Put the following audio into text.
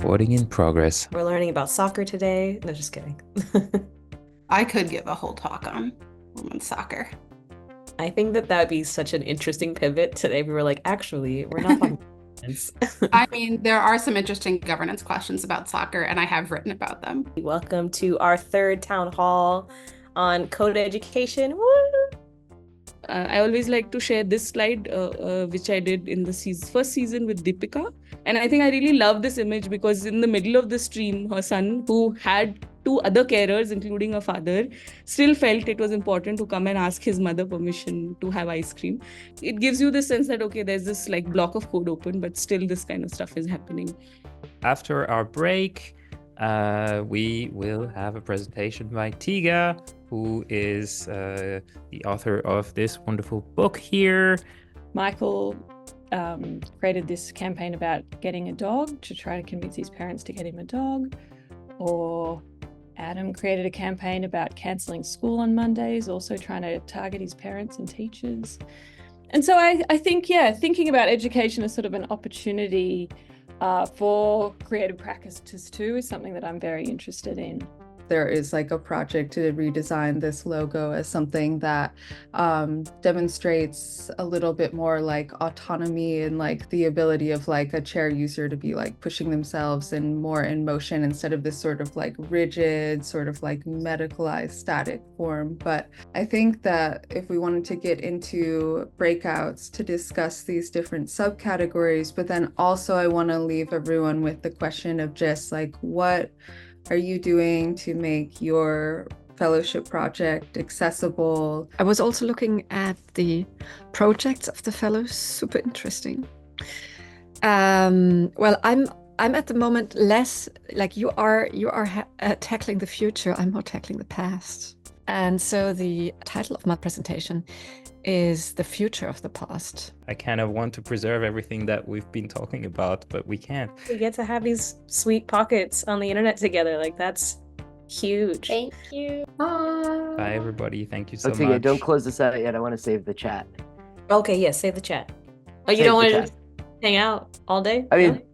Recording in progress. We're learning about soccer today. No, just kidding. I could give a whole talk on women's soccer. I think that would be such an interesting pivot today. We were like, actually, we're not talking about this. I mean, there are some interesting governance questions about soccer, and I have written about them. Welcome to our third town hall on code education. Woo! I always like to share this slide, which I did in the first season with Deepika. And I think I really love this image because in the middle of the stream, her son, who had two other carers, including a father, still felt it was important to come and ask his mother permission to have ice cream. It gives you the sense that, okay, there's this like block of code open, but still this kind of stuff is happening. After our break, we will have a presentation by Tega, who is the author of this wonderful book here. Michael created this campaign about getting a dog to try to convince his parents to get him a dog. Or Adam created a campaign about cancelling school on Mondays, also trying to target his parents and teachers. And so I think, thinking about education as sort of an opportunity for creative practices too is something that I'm very interested in. There is like a project to redesign this logo as something that demonstrates a little bit more like autonomy and like the ability of like a chair user to be like pushing themselves and more in motion instead of this sort of like rigid, sort of like medicalized static form. But I think that if we wanted to get into breakouts to discuss these different subcategories, but then also I want to leave everyone with the question of just like, what are you doing to make your fellowship project accessible? I was also looking at the projects of the fellows, super interesting. Well, I'm at the moment less like you are tackling the future. I'm more tackling the past. And so the title of my presentation is The Future of the Past. I kind of want to preserve everything that we've been talking about, but we can't. We get to have these sweet pockets on the internet together. Like, that's huge. Thank you. Bye, everybody. Thank you so Okay, much. don't close this out yet. I want to save the chat. Okay, yes, save the chat. Oh, you Save don't the want to chat. hang out all day? I mean, Really?